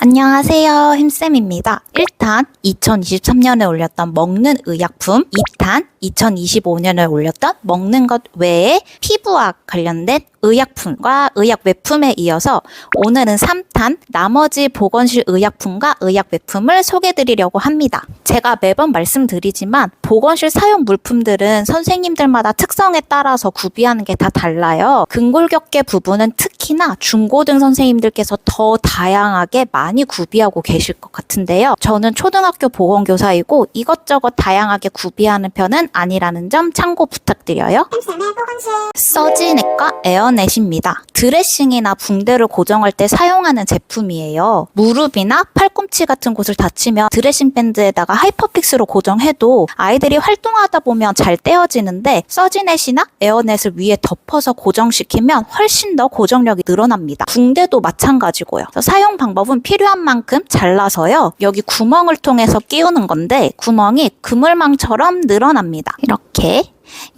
안녕하세요. 힘쌤입니다. 1탄 2023년에 올렸던 먹는 의약품, 2탄 2025년에 올렸던 먹는 것 외에 피부와 관련된 의약품과 의약 외품에 이어서 오늘은 3탄 나머지 보건실 의약품과 의약 외품을 소개해드리려고 합니다. 제가 매번 말씀드리지만 보건실 사용 물품들은 선생님들마다 특성에 따라서 구비하는 게 다 달라요. 근골격계 부분은 특히나 중고등 선생님들께서 더 다양하게 많이 구비하고 계실 것 같은데요. 저는 초등학교 보건교사이고 이것저것 다양하게 구비하는 편은 아니라는 점 참고 부탁드려요. 서지넷과 에어넷입니다. 드레싱이나 붕대를 고정할 때 사용하는 제품이에요. 무릎이나 팔꿈치 같은 곳을 다치면 드레싱 밴드에다가 하이퍼픽스로 고정해도 아이들이 활동하다 보면 잘 떼어지는데 서지넷이나 에어넷을 위에 덮어서 고정시키면 훨씬 더 고정력이 늘어납니다. 붕대도 마찬가지고요. 사용 방법은 필요한 만큼 잘라서요. 여기 구멍을 통해서 끼우는 건데 구멍이 그물망처럼 늘어납니다. 이렇게.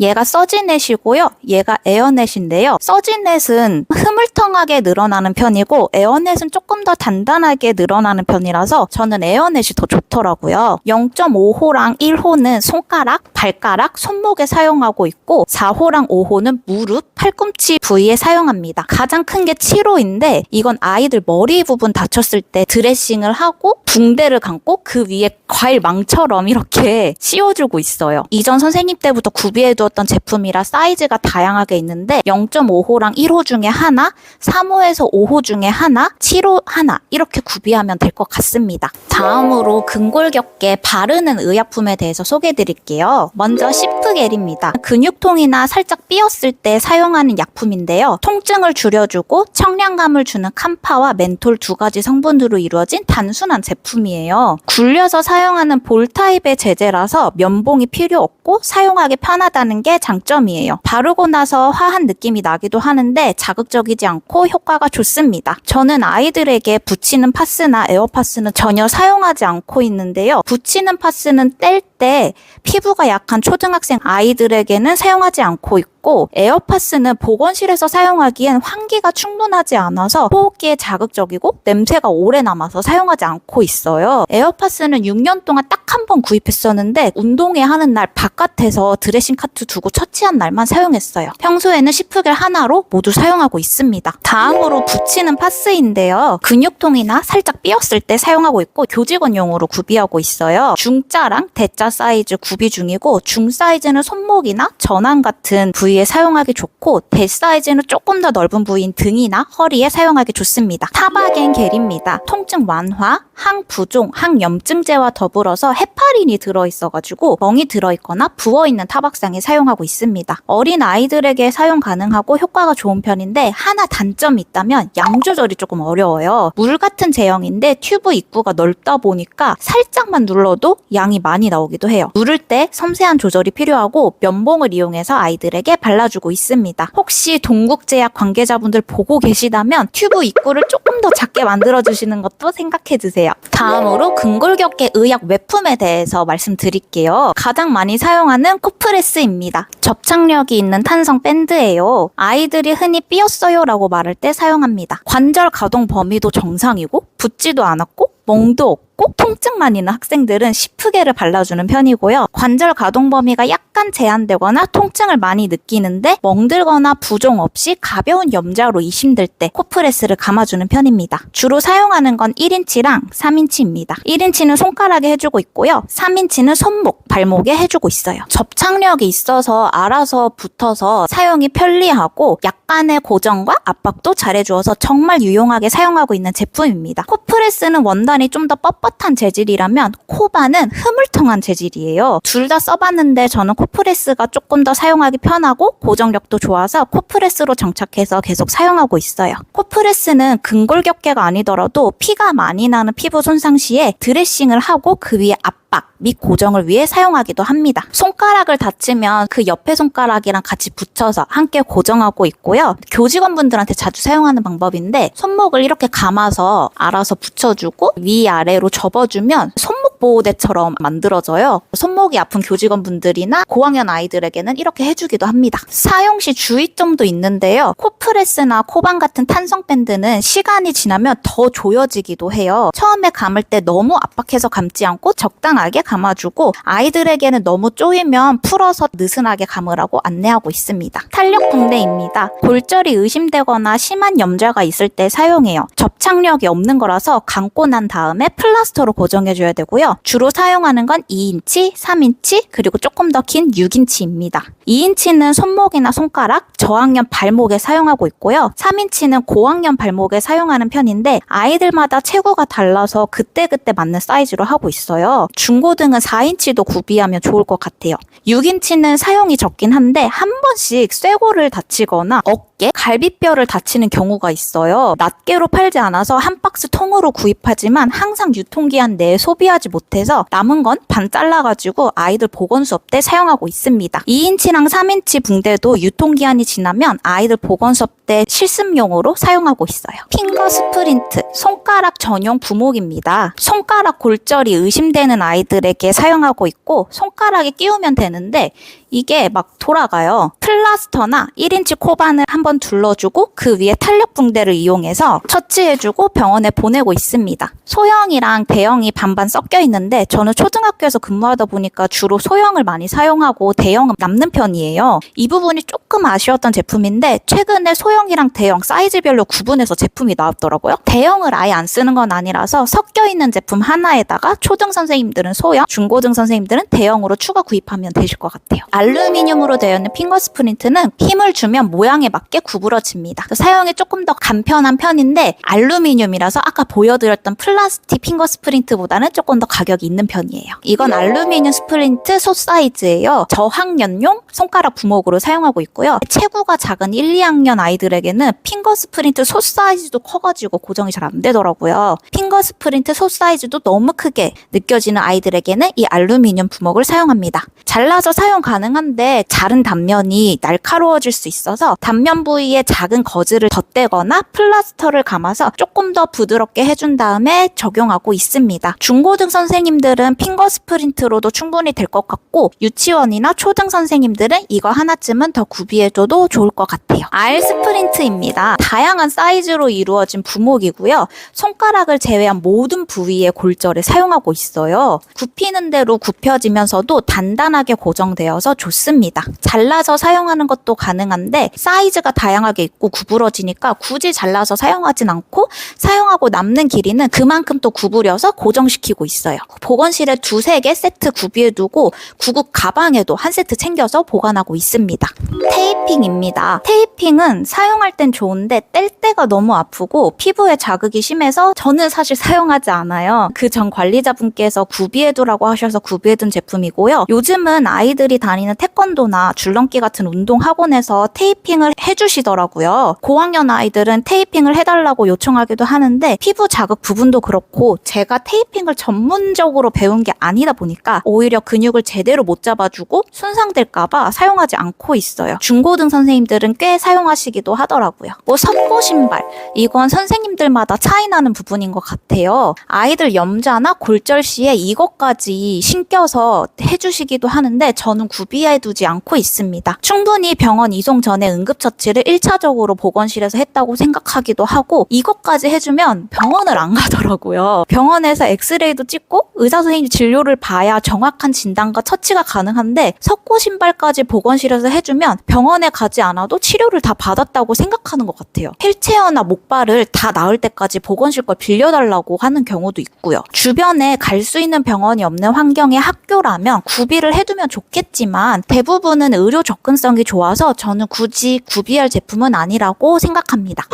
얘가 서지넷이고요. 얘가 에어넷인데요. 서지넷은 흐물텅하게 늘어나는 편이고 에어넷은 조금 더 단단하게 늘어나는 편이라서 저는 에어넷이 더 좋더라고요. 0.5호랑 1호는 손가락, 발가락, 손목에 사용하고 있고 4호랑 5호는 무릎, 팔꿈치 부위에 사용합니다. 가장 큰 게 7호인데 이건 아이들 머리 부분 다쳤을 때 드레싱을 하고 붕대를 감고 그 위에 과일망처럼 이렇게 씌워주고 있어요. 이전 선생님 때부터 구비해두었던 제품이라 사이즈가 다양하게 있는데 0.5호랑 1호 중에 하나, 3호에서 5호 중에 하나, 7호 하나 이렇게 구비하면 될 것 같습니다. 다음으로 근골격계 바르는 의약품에 대해서 소개해드릴게요. 먼저 시프겔입니다. 근육통이나 살짝 삐었을 때 사용하는 약품인데요. 통증을 줄여주고 청량감을 주는 캄파와 멘톨 두 가지 성분으로 이루어진 단순한 제품이에요. 굴려서 사용하는 볼 타입의 제제라서 면봉이 필요 없고 사용하기 편하다는 게 장점이에요. 바르고 나서 화한 느낌이 나기도 하는데 자극적이지 않고 효과가 좋습니다. 저는 아이들에게 붙이는 파스나 에어파스는 전혀 사용하지 않고 있는데요. 붙이는 파스는 뗄 때 피부가 약한 초등학생 아이들에게는 사용하지 않고 있고 에어파스는 보건실에서 사용하기엔 환기가 충분하지 않아서 호흡기에 자극적이고 냄새가 오래 남아서 사용하지 않고 있어요. 에어파스는 6년 동안 딱 한 번 구입했었는데 운동회 하는 날 바깥에서 드레싱 카트 두고 처치한 날만 사용했어요. 평소에는 시프겔 하나로 모두 사용하고 있습니다. 다음으로 붙이는 파스인데요. 근육통이나 살짝 삐었을 때 사용하고 있고 교직원용으로 구비하고 있어요. 중자랑 대자 사이즈 구비 중이고 중 사이즈는 손목이나 전완 같은 부위에 사용하기 좋고 대 사이즈는 조금 더 넓은 부위인 등이나 허리에 사용하기 좋습니다. 타바겐 겔입니다. 통증 완화, 항부종, 항염증제와 더불어서 헤파린이 들어있어가지고 멍이 들어있거나 부어있는 타박상에 사용하고 있습니다. 어린 아이들에게 사용 가능하고 효과가 좋은 편인데 하나 단점이 있다면 양 조절이 조금 어려워요. 물 같은 제형인데 튜브 입구가 넓다 보니까 살짝만 눌러도 양이 많이 나오기도 해요. 누를 때 섬세한 조절이 필요하고 면봉을 이용해서 아이들에게 발라주고 있습니다. 혹시 동국제약 관계자분들 보고 계시다면 튜브 입구를 조금 더 작게 만들어주시는 것도 생각해주세요. 다음으로 근골격계 의약 외품에 대해서 말씀드릴게요. 가장 많이 사용하는 코프레스입니다. 접착력이 있는 탄성 밴드예요. 아이들이 흔히 삐었어요 라고 말할 때 사용합니다. 관절 가동 범위도 정상이고 붓지도 않았고 멍도 없고 통증만 있는 학생들은 시프겔을 발라주는 편이고요. 관절 가동 범위가 약간 제한되거나 통증을 많이 느끼는데 멍들거나 부종 없이 가벼운 염자로 이심될 때 코프레스를 감아주는 편입니다. 주로 사용하는 건 1인치랑 3인치입니다. 1인치는 손가락에 해주고 있고요. 3인치는 손목, 발목에 해주고 있어요. 접착력이 있어서 알아서 붙어서 사용이 편리하고 약간의 고정과 압박도 잘해주어서 정말 유용하게 사용하고 있는 제품입니다. 코프레스는 원단이 좀 더 뻣뻣한 재질이라면 코바는 흐물텅한 재질이에요. 둘 다 써봤는데 저는 코프레스가 조금 더 사용하기 편하고 고정력도 좋아서 코프레스로 정착해서 계속 사용하고 있어요. 코프레스는 근골격계가 아니더라도 피가 많이 나는 피부 손상 시에 드레싱을 하고 그 위에 압박 및 고정을 위해 사용하기도 합니다. 손가락을 다치면 그 옆에 손가락이랑 같이 붙여서 함께 고정하고 있고요. 교직원분들한테 자주 사용하는 방법인데 손목을 이렇게 감아서 알아서 붙여주고 위아래로 접어주면 손목 목보호대처럼 만들어져요. 손목이 아픈 교직원분들이나 고학년 아이들에게는 이렇게 해주기도 합니다. 사용 시 주의점도 있는데요. 코프레스나 코반 같은 탄성 밴드는 시간이 지나면 더 조여지기도 해요. 처음에 감을 때 너무 압박해서 감지 않고 적당하게 감아주고, 아이들에게는 너무 쪼이면 풀어서 느슨하게 감으라고 안내하고 있습니다. 탄력 붕대입니다. 골절이 의심되거나 심한 염좌가 있을 때 사용해요. 접착력이 없는 거라서 감고 난 다음에 플라스터로 고정해줘야 되고요. 주로 사용하는 건 2인치, 3인치, 그리고 조금 더 긴 6인치입니다. 2인치는 손목이나 손가락, 저학년 발목에 사용하고 있고요. 3인치는 고학년 발목에 사용하는 편인데 아이들마다 체구가 달라서 그때그때 맞는 사이즈로 하고 있어요. 중고등은 4인치도 구비하면 좋을 것 같아요. 6인치는 사용이 적긴 한데 한 번씩 쇄골을 다치거나 어깨, 갈비뼈를 다치는 경우가 있어요. 낱개로 팔지 않아서 한 박스 통으로 구입하지만 항상 유통기한 내에 소비하지 못해서 남은 건 반 잘라가지고 아이들 보건 수업 때 사용하고 있습니다. 2인치랑 3인치 붕대도 유통기한이 지나면 아이들 보건 수업 때 실습용으로 사용하고 있어요. 핑거 스프린트, 손가락 전용 부목입니다. 손가락 골절이 의심되는 아이들에게 사용하고 있고 손가락에 끼우면 되는데 이게 막 돌아가요. 플라스터나 1인치 코반을 한번 둘러주고 그 위에 탄력 붕대를 이용해서 처치해주고 병원에 보내고 있습니다. 소형이랑 대형이 반반 섞여 있는데 저는 초등학교에서 근무하다 보니까 주로 소형을 많이 사용하고 대형은 남는 편이에요. 이 부분이 조금 아쉬웠던 제품인데 최근에 소형이랑 대형 사이즈별로 구분해서 제품이 나왔더라고요. 대형을 아예 안 쓰는 건 아니라서 섞여 있는 제품 하나에다가 초등 선생님들은 소형, 중고등 선생님들은 대형으로 추가 구입하면 되실 것 같아요. 알루미늄으로 되어 있는 핑거 스프린트는 힘을 주면 모양에 맞게 구부러집니다. 사용이 조금 더 간편한 편인데 알루미늄이라서 아까 보여드렸던 플라스틱 핑거 스프린트보다는 조금 더 가격이 있는 편이에요. 이건 알루미늄 스프린트 소 사이즈예요. 저학년용 손가락 부목으로 사용하고 있고요. 체구가 작은 1, 2학년 아이들에게는 핑거 스프린트 소 사이즈도 커가지고 고정이 잘 안 되더라고요. 핑거 스프린트 소 사이즈도 너무 크게 느껴지는 아이들에게는 이 알루미늄 부목을 사용합니다. 잘라서 사용 가능한데 자른 단면이 날카로워질 수 있어서 단면 부위에 작은 거즈를 덧대거나 플라스터를 감아서 조금 더 부드럽게 해준 다음에 적용하고 있습니다. 중고등 선생님들은 핑거 스프린트로도 충분히 될 것 같고 유치원이나 초등 선생님들은 이거 하나쯤은 더 구비해줘도 좋을 것 같아요. R 스프린트입니다. 다양한 사이즈로 이루어진 부목이고요. 손가락을 제외한 모든 부위의 골절에 사용하고 있어요. 굽히는 대로 굽혀지면서도 단단하게 고정되어서 좋습니다. 잘라서 사용하는 것도 가능한데 사이즈가 다양하게 있고 구부러지니까 굳이 잘라서 사용하진 않고 사용하고 남는 길이는 그만큼 또 구부려서 고정시키고 있어요. 보건실에 2-3개 세트 구비해두고 구급 가방에도 한 세트 챙겨서 보관하고 있습니다. 테이핑입니다. 테이핑은 사용할 땐 좋은데 뗄 때가 너무 아프고 피부에 자극이 심해서 저는 사실 사용하지 않아요. 그 전 관리자분께서 구비해두라고 하셔서 구비해둔 제품이고요. 요즘은 아이들이 다니는 태권도나 줄넘기 같은 운동 학원에서 테이핑을 해주시더라고요. 고학년 아이들은 테이핑을 해달라고 요청하기도 하는데 피부 자극 부분도 그렇고 제가 테이핑을 전문적으로 배운 게 아니다 보니까 오히려 근육을 제대로 못 잡아주고 손상될까봐 사용하지 않고 있어요. 중고등 선생님들은 꽤 사용하시기도 하더라고요. 석고 신발, 이건 선생님들마다 차이 나는 부분인 것 같아요. 아이들 염좌나 골절 시에 이것까지 신겨서 해주시기도 하는데 저는 구비해두지 않고 있습니다. 충분히 병원 이송 전에 응급처치를 1차적으로 보건실에서 했다고 생각하기도 하고 이것까지 해주면 병원을 안 가더라고요. 병원에서 엑스레이도 찍고 의사 선생님 진료를 봐야 정확한 진단과 처치가 가능한데 석고 신발까지 보건실에서 해주면 병원에 가지 않아도 치료를 다 받았다고 생각하는 것 같아요. 휠체어나 목발을 다 나을 때까지 보건실 걸 빌려달라고 하는 경우도 있고요. 주변에 갈 수 있는 병원이 없는 환경의 학교라면 구비를 해두면 좋겠지만 대부분은 의료 접근성이 좋아서 저는 굳이 구비할 제품은 아니라고 생각합니다.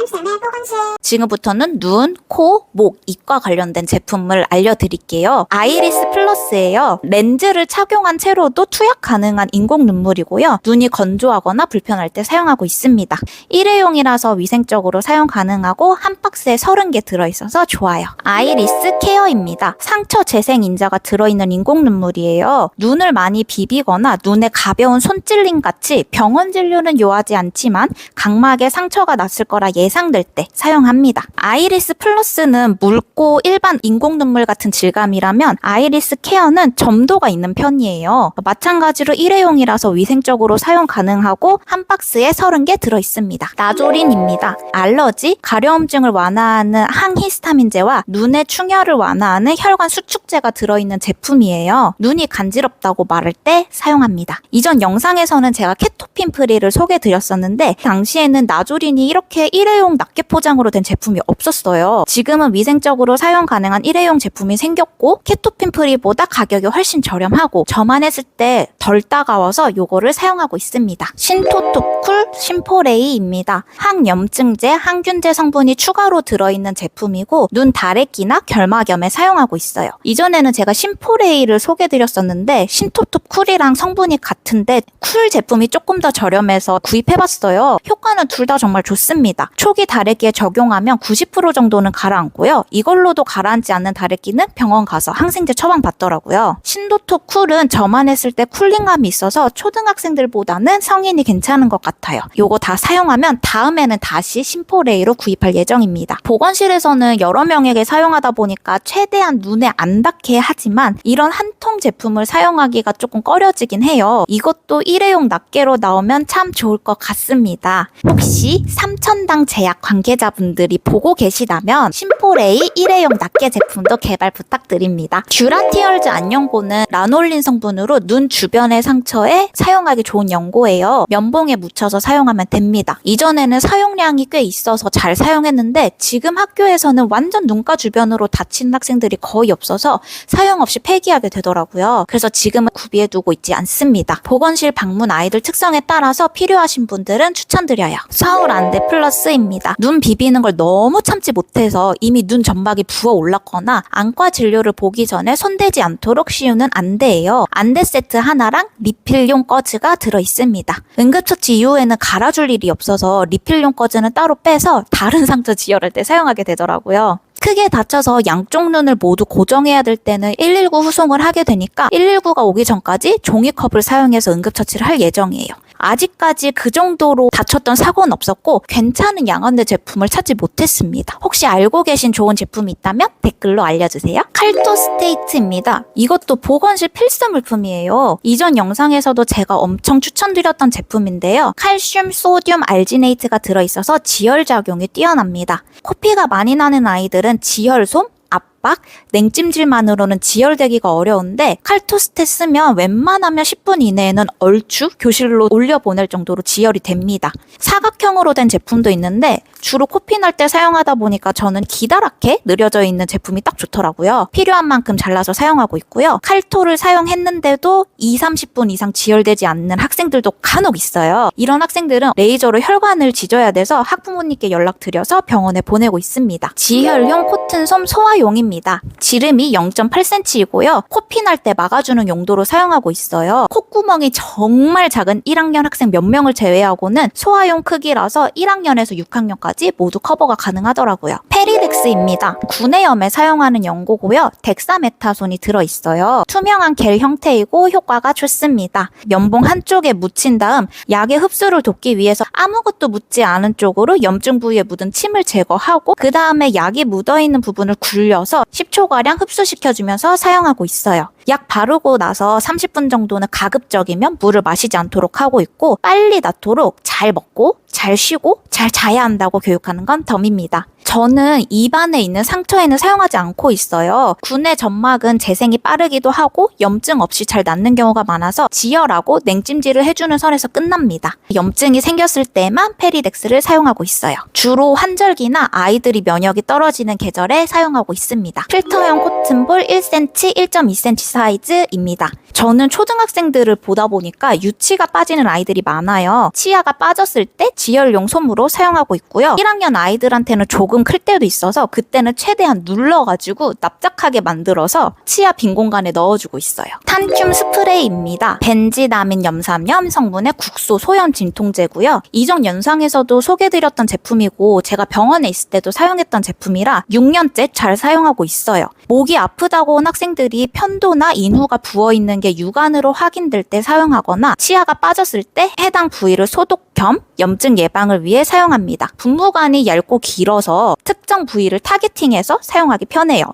지금부터는 눈, 코, 목, 입과 관련된 제품을 알려드릴게요. 아이리스 플러스예요. 렌즈를 착용한 채로도 투약 가능한 인공 눈물이고요. 눈이 건조하거나 불편할 때 사용하고 있습니다. 일회용이라서 위생적으로 사용 가능하고 한 박스에 30개 들어있어서 좋아요. 아이리스 케어입니다. 상처 재생 인자가 들어있는 인공 눈물이에요. 눈을 많이 비비거나 눈에 눈에 가벼운 손찔림 같이 병원 진료는 요하지 않지만 각막에 상처가 났을 거라 예상될 때 사용합니다. 아이리스 플러스는 묽고 일반 인공 눈물 같은 질감이라면 아이리스 케어는 점도가 있는 편이에요. 마찬가지로 일회용이라서 위생적으로 사용 가능하고 한 박스에 30개 들어있습니다. 나조린입니다. 알러지, 가려움증을 완화하는 항히스타민제와 눈의 충혈을 완화하는 혈관 수축제가 들어있는 제품이에요. 눈이 간지럽다고 말할 때 사용합니다. 이전 영상에서는 제가 케토핀 프리를 소개드렸었는데 당시에는 나조린이 이렇게 일회용 낱개 포장으로 된 제품이 없었어요. 지금은 위생적으로 사용 가능한 일회용 제품이 생겼고 케토핀 프리보다 가격이 훨씬 저렴하고 저만 했을 때 덜 따가워서 요거를 사용하고 있습니다. 신토토쿨 심포레이입니다. 항염증제, 항균제 성분이 추가로 들어있는 제품이고 눈 다래끼나 결막염에 사용하고 있어요. 이전에는 제가 심포레이를 소개드렸었는데 신토토쿨이랑 성분이 같은데 쿨 제품이 조금 더 저렴해서 구입해봤어요. 효과는 둘 다 정말 좋습니다. 초기 다래끼에 적용하면 90% 정도는 가라앉고요. 이걸로도 가라앉지 않는 다래끼는 병원 가서 항생제 처방받더라고요. 신토토쿨은 저만 했을 때 쿨링감이 있어서 초등학생들보다는 성인이 괜찮은 것 같아요. 요거 다 사용하면 다음에는 다시 심포레이로 구입할 예정입니다. 보건실에서는 여러 명에게 사용하다 보니까 최대한 눈에 안 닿게 하지만 이런 한 통 제품을 사용하기가 조금 꺼려지긴 해요. 이것도 일회용 낱개로 나오면 참 좋을 것 같습니다. 혹시 삼천당 제약 관계자분들이 보고 계시다면 심포레이 일회용 낱개 제품도 개발 부탁드립니다. 듀라티얼즈 안연고는 라놀린 성분으로 눈 주변의 상처에 사용하기 좋은 연고예요. 면봉에 묻혀서 사용하면 됩니다. 이전에는 사용량이 꽤 있어서 잘 사용했는데 지금 학교에서는 완전 눈가 주변으로 다치는 학생들이 거의 없어서 사용 없이 폐기하게 되더라고요. 그래서 지금은 구비해두고 있지 않습니다. 보건실 방문 아이들 특성에 따라서 필요하신 분들은 추천드려요. 서울 안대 플러스입니다. 눈 비비는 걸 너무 참지 못해서 이미 눈 점막이 부어 올랐거나 안과 진료를 보기 전에 손대지 않도록 씌우는 안대예요. 안대 세트 하나랑 리필용 꺼즈가 들어있습니다. 응급처치 이후에는 갈아줄 일이 없어서 리필용 꺼즈는 따로 빼서 다른 상처 지혈할 때 사용하게 되더라고요. 크게 다쳐서 양쪽 눈을 모두 고정해야 될 때는 119 후송을 하게 되니까 119가 오기 전까지 종이컵을 사용해서 응급처치를 할 예정이에요. 아직까지 그 정도로 다쳤던 사고는 없었고 괜찮은 양안대 제품을 찾지 못했습니다. 혹시 알고 계신 좋은 제품이 있다면 댓글로 알려주세요. 칼토스테이트입니다. 이것도 보건실 필수 물품이에요. 이전 영상에서도 제가 엄청 추천드렸던 제품인데요. 칼슘, 소듐, 알지네이트가 들어있어서 지혈작용이 뛰어납니다. 코피가 많이 나는 아이들은 지혈솜, 압박, 냉찜질만으로는 지혈되기가 어려운데 칼토스테 쓰면 웬만하면 10분 이내에는 얼추 교실로 올려보낼 정도로 지혈이 됩니다. 사각형으로 된 제품도 있는데 주로 코피 날 때 사용하다 보니까 저는 기다랗게 느려져 있는 제품이 딱 좋더라고요. 필요한 만큼 잘라서 사용하고 있고요. 칼토를 사용했는데도 20-30분 이상 지혈되지 않는 학생들도 간혹 있어요. 이런 학생들은 레이저로 혈관을 지져야 돼서 학부모님께 연락드려서 병원에 보내고 있습니다. 지혈용 코튼솜 소화용입니다. 지름이 0.8cm이고요. 코피 날 때 막아주는 용도로 사용하고 있어요. 콧구멍이 정말 작은 1학년 학생 몇 명을 제외하고는 소화용 크기라서 1학년에서 6학년까지 모두 커버가 가능하더라고요. 페리덱스입니다. 구내염에 사용하는 연고고요. 덱사메타손이 들어있어요. 투명한 겔 형태이고 효과가 좋습니다. 면봉 한쪽에 묻힌 다음 약의 흡수를 돕기 위해서 아무것도 묻지 않은 쪽으로 염증 부위에 묻은 침을 제거하고 그 다음에 약이 묻어있는 부분을 굴려서 10초가량 흡수시켜주면서 사용하고 있어요. 약 바르고 나서 30분 정도는 가급적이면 물을 마시지 않도록 하고 있고 빨리 낫도록 잘 먹고 잘 쉬고 잘 자야 한다고 교육하는 건 덤입니다. 저는 입안에 있는 상처에는 사용하지 않고 있어요. 구내 점막은 재생이 빠르기도 하고 염증 없이 잘 낫는 경우가 많아서 지혈하고 냉찜질을 해주는 선에서 끝납니다. 염증이 생겼을 때만 페리덱스를 사용하고 있어요. 주로 환절기나 아이들이 면역이 떨어지는 계절에 사용하고 있습니다. 필터형 코튼볼 1cm, 1.2cm 사이즈입니다. 저는 초등학생들을 보다 보니까 유치가 빠지는 아이들이 많아요. 치아가 빠졌을 때 지혈용 솜으로 사용하고 있고요. 1학년 아이들한테는 조금 조금 클 때도 있어서 그때는 최대한 눌러가지고 납작하게 만들어서 치아 빈 공간에 넣어주고 있어요. 탄큐 스프레이입니다. 벤지다민 염산염 성분의 국소 소염 진통제고요. 이전 영상에서도 소개드렸던 제품이고 제가 병원에 있을 때도 사용했던 제품이라 6년째 잘 사용하고 있어요. 목이 아프다고 온 학생들이 편도나 인후가 부어있는 게 육안으로 확인될 때 사용하거나 치아가 빠졌을 때 해당 부위를 소독 겸 염증 예방을 위해 사용합니다. 분무관이 얇고 길어서 특정 부위를 타겟팅해서 사용하기 편해요.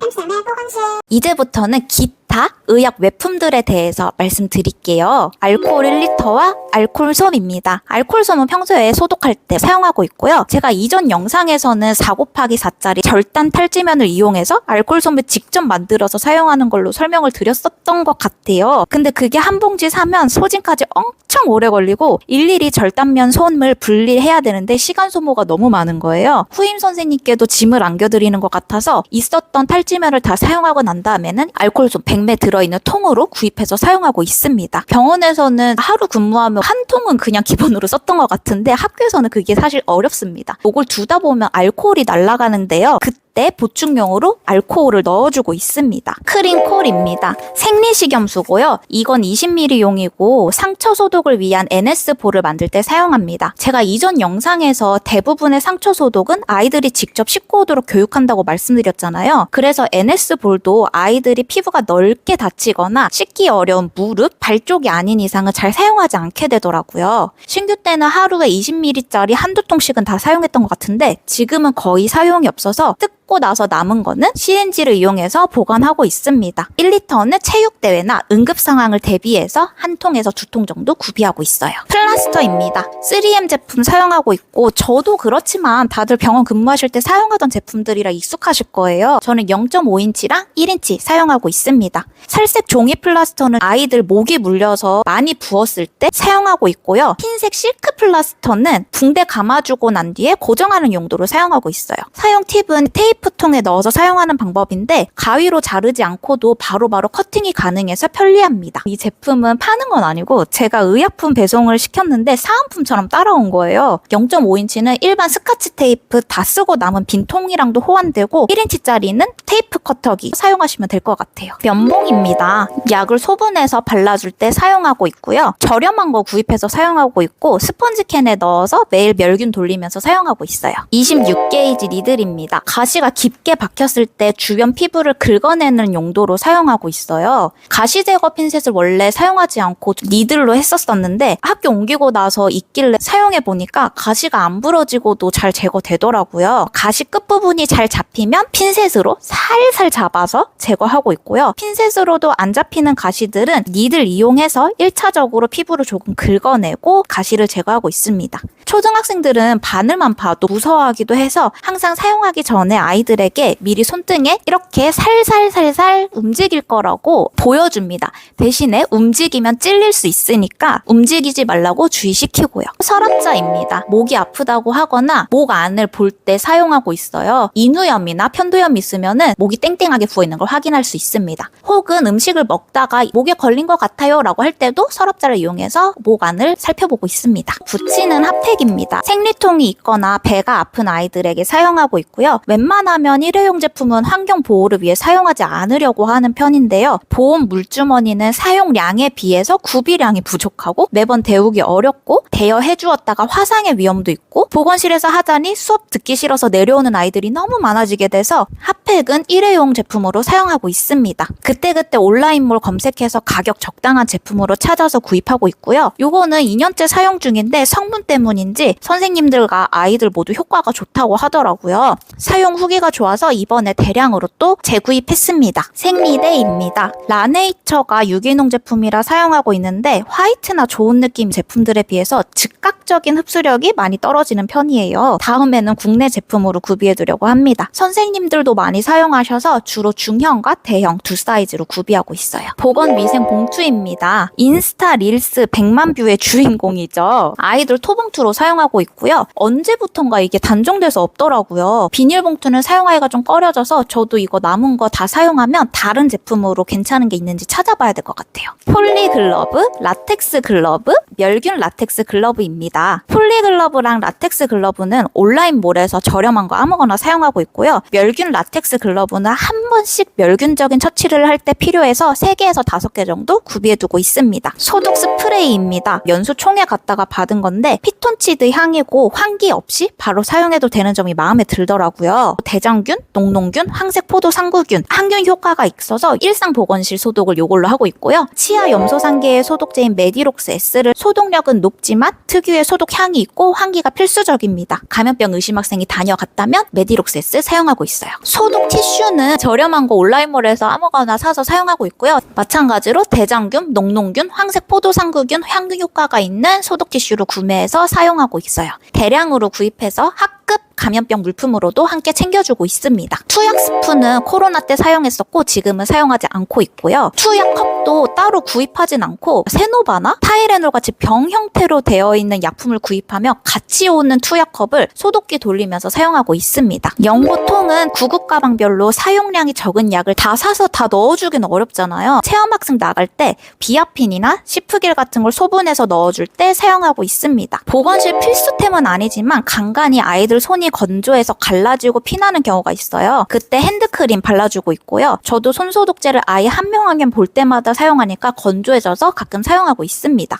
이제부터는 기타 의약 외품들에 대해서 말씀드릴게요. 알코올 1리터와 알코올솜입니다. 알코올솜은 평소에 소독할 때 사용하고 있고요. 제가 이전 영상에서는 4곱하기4짜리 절단 탈지면을 이용해서 알코올솜을 직접 만들어서 사용하는 걸로 설명을 드렸었던 것 같아요. 근데 그게 한 봉지 사면 소진까지 엄청 오래 걸리고 일일이 절단면 솜을 분리해야 되는데 시간 소모가 너무 많은 거예요. 후임 선생님께도 짐을 안겨드리는 것 같아서 있었던 탈지면을 다 사용하고 난 다음에는 알코올솜 100ml 들어있는 통으로 구입해서 사용하고 있습니다. 병원에서는 하루 근무하면 한 통은 그냥 기본으로 썼던 것 같은데 학교에서는 그게 사실 어렵습니다. 이걸 두다 보면 알코올이 날아가는데요. 그때 보충용으로 알코올을 넣어주고 있습니다. 크린콜입니다. 생리식염수고요. 이건 20ml용이고 상처 소독을 위한 NS4를 만들 때 사용합니다. 제가 이전 영상에서 대부분의 상처 소독은 아이들이 직접 씻고 오도록 교육한다고 말씀드렸잖아요. 그래서 NS4도 아이들이 피부가 넓게 다치거나 씻기 어려운 무릎, 발 쪽이 아닌 이상은 잘 사용하지 않게 되더라고요. 신규 때는 하루에 20ml짜리 한두 통씩은 다 사용했던 것 같은데 지금은 거의 사용이 없어서 뜯고 나서 남은 거는 CNG를 이용해서 보관하고 있습니다. 1리터는 체육대회나 응급 상황을 대비해서 한 통에서 두 통 정도 구비하고 있어요. 플라스터입니다. 3M 제품 사용하고 있고 저도 그렇지만 다들 병원 근무하실 때 사용하던 제품들이라 익숙하실 거예요. 저는 0.5인치랑 1인치 사용하고 있습니다. 살색 종이 플라스터는 아이들 목이 물려서 많이 부었을 때 사용하고 있고요. 흰색 실크 플라스터는 붕대 감아주고 난 뒤에 고정하는 용도로 사용하고 있어요. 사용 팁은 테이프통에 넣어서 사용하는 방법인데 가위로 자르지 않고도 바로바로 커팅이 가능해서 편리합니다. 이 제품은 파는 건 아니고 제가 의약품 배송을 시켰는데 사은품처럼 따라온 거예요. 0.5인치는 일반 스카치 테이프 다 쓰고 남은 빈 통이랑도 호환되고 1인치짜리는 테이프 커터기 사용하시면 될 것 같아요. 면봉입니다. 약을 소분해서 발라줄 때 사용하고 있고요. 저렴한 거 구입해서 사용하고 있고 스펀지 캔에 넣어서 매일 멸균 돌리면서 사용하고 있어요. 26게이지 니들입니다. 가시가 깊게 박혔을 때 주변 피부를 긁어내는 용도로 사용하고 있어요. 가시 제거 핀셋을 원래 사용하지 않고 니들로 했었었는데 학교 옮기고 나서 있길래 사용해보니까 가시가 안 부러지고도 잘 제거되더라고요. 가시 끝부분이 잘 잡히면 핀셋으로 살살 잡아서 제거하고 있고요. 핀셋으로도 안 잡히는 가시들은 니들 이용해서 1차적으로 피부를 조금 긁어내고 가시를 제거하고 있습니다. 초등학생들은 바늘만 봐도 무서워하기도 해서 항상 사용하기 전에 아이들에게 미리 손등에 이렇게 살살살살 움직일 거라고 보여줍니다. 대신에 움직이면 찔릴 수 있으니까 움직이지 말라고 주의시키고요. 서랍자입니다. 목이 아프다고 하거나 목 안을 볼 때 사용하고 있어요. 인후염이나 편도염이 있으면은 목이 땡땡하게 부어있는 걸 확인할 수 있습니다. 혹은 음식을 먹다가 목에 걸린 것 같아요 라고 할 때도 서랍자를 이용해서 목 안을 살펴보고 있습니다. 붙이는 핫팩입니다. 생리통이 있거나 배가 아픈 아이들에게 사용하고 있고요. 웬만하면 일회용 제품은 환경 보호를 위해 사용하지 않으려고 하는 편인데요. 보온 물주머니는 사용량에 비해서 구비량이 부족하고 매번 데우기 어렵고 대여해 주었다가 화상의 위험도 있고 보건실에서 하자니 수업 듣기 싫어서 내려오는 아이들이 너무 많아지게 돼서 핫팩은 일회용 제품으로 사용하고 있습니다. 그때그때 온라인몰 검색해서 가격 적당한 제품으로 찾아서 구입하고 있고요. 요거는 2년째 사용 중인데 성분 때문인지 선생님들과 아이들 모두 효과가 좋다고 하더라고요. 사용 후기가 좋아서 이번에 대량으로 또 재구입했습니다. 생리대입니다. 라네이처가 유기농 제품이라 사용하고 있는데 화이트나 좋은 느낌 제품들에 비해서 즉각적인 흡수력이 많이 떨어지는 편이에요. 다음에는 국내 제품으로 구비해두려고 합니다. 선생님들도 많이 사용하셔서 주로 중형과 대형 두 사이즈로 구비하고 있어요. 보건위생 봉투입니다. 인스타 릴스 100만 뷰의 주인공이죠. 아이들 토봉투로 사용하고 있고요. 언제부턴가 이게 단종돼서 없더라고요. 비닐봉투는 사용하기가 좀 꺼려져서 저도 이거 남은 거 다 사용하면 다른 제품으로 괜찮은 게 있는지 찾아봐야 될 것 같아요. 폴리 글러브, 라텍스 글러브, 멸균 라텍스 글러브입니다. 있습니다. 폴리글러브랑 라텍스 글러브는 온라인몰에서 저렴한 거 아무거나 사용하고 있고요. 멸균 라텍스 글러브는 한 번씩 멸균적인 처치를 할 때 필요해서 3개에서 5개 정도 구비해두고 있습니다. 소독 스프레이입니다. 연수총회 갔다가 받은 건데 피톤치드 향이고 환기 없이 바로 사용해도 되는 점이 마음에 들더라고요. 대장균, 녹농균, 황색포도 상구균, 항균 효과가 있어서 일상 보건실 소독을 이걸로 하고 있고요. 치아 염소상계의 소독제인 메디록스 S를 소독력은 높지만 특유의 소독 향이 있고 환기가 필수적입니다. 감염병 의심 학생이 다녀갔다면 메디록스 S 사용하고 있어요. 소독 티슈는 저렴한 거 온라인몰에서 아무거나 사서 사용하고 있고요. 마찬가지로 대장균, 녹농균, 황색포도 상구균, 향균 효과가 있는 소독 티슈를 구매해서 사용하고 있어요. 대량으로 구입해서 학급 감염병 물품으로도 함께 챙겨주고 있습니다. 투약 스푼은 코로나 때 사용했었고 지금은 사용하지 않고 있고요. 투약 컵도 따로 구입하진 않고 세노바나 타이레놀 같이 병 형태로 되어 있는 약품을 구입하며 같이 오는 투약 컵을 소독기 돌리면서 사용하고 있습니다. 연고통은 구급 가방별로 사용량이 적은 약을 다 사서 다 넣어주기는 어렵잖아요. 체험학생 나갈 때 비아핀이나 시프길 같은 걸 소분해서 넣어줄 때 사용하고 있습니다. 보건실 필수템은 아니지만 간간히 아이들 손이 건조해서 갈라지고 피나는 경우가 있어요. 그때 핸드크림 발라주고 있고요. 저도 손소독제를 아이 한 명 한 명 볼 때마다 사용하니까 건조해져서 가끔 사용하고 있습니다.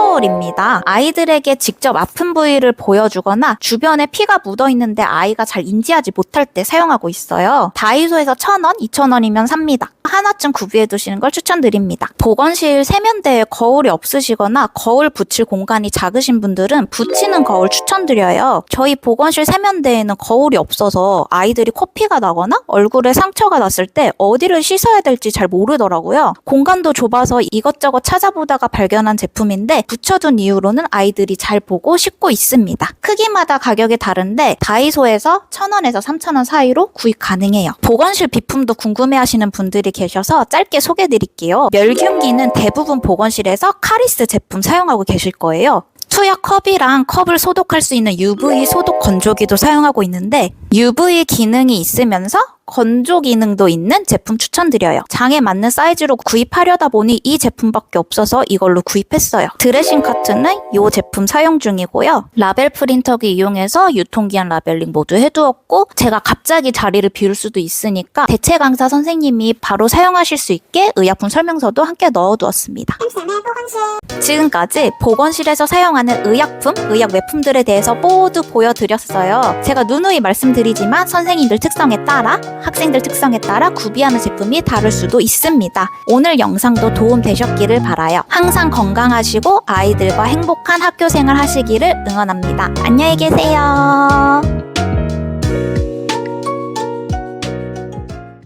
손거울입니다. 아이들에게 직접 아픈 부위를 보여주거나 주변에 피가 묻어있는데 아이가 잘 인지하지 못할 때 사용하고 있어요. 다이소에서 1,000원, 2,000원이면 삽니다. 하나쯤 구비해 두시는 걸 추천드립니다. 보건실 세면대에 거울이 없으시거나 거울 붙일 공간이 작으신 분들은 붙이는 거울 추천드려요. 저희 보건실 세면대에는 거울이 없어서 아이들이 코피가 나거나 얼굴에 상처가 났을 때 어디를 씻어야 될지 잘 모르더라고요. 공간도 좁아서 이것저것 찾아보다가 발견한 제품인데 붙여둔 이후로는 아이들이 잘 보고 씻고 있습니다. 크기마다 가격이 다른데 다이소에서 1,000원에서 3,000원 사이로 구입 가능해요. 보건실 비품도 궁금해하시는 분들이 계셔서 짧게 소개해드릴게요. 멸균기는 대부분 보건실에서 카리스 제품 사용하고 계실 거예요. 투약 컵이랑 컵을 소독할 수 있는 UV 소독 건조기도 사용하고 있는데 UV 기능이 있으면서 건조 기능도 있는 제품 추천드려요. 장에 맞는 사이즈로 구입하려다 보니 이 제품밖에 없어서 이걸로 구입했어요. 드레싱 카트는 이 제품 사용 중이고요. 라벨 프린터기 이용해서 유통기한 라벨링 모두 해두었고 제가 갑자기 자리를 비울 수도 있으니까 대체 강사 선생님이 바로 사용하실 수 있게 의약품 설명서도 함께 넣어두었습니다. 지금까지 보건실에서 사용하는 의약품, 의약 외품들에 대해서 모두 보여드렸어요. 제가 누누이 말씀드리지만 선생님들 특성에 따라 학생들 특성에 따라 구비하는 제품이 다를 수도 있습니다. 오늘 영상도 도움 되셨기를 바라요. 항상 건강하시고 아이들과 행복한 학교 생활 하시기를 응원합니다. 안녕히 계세요.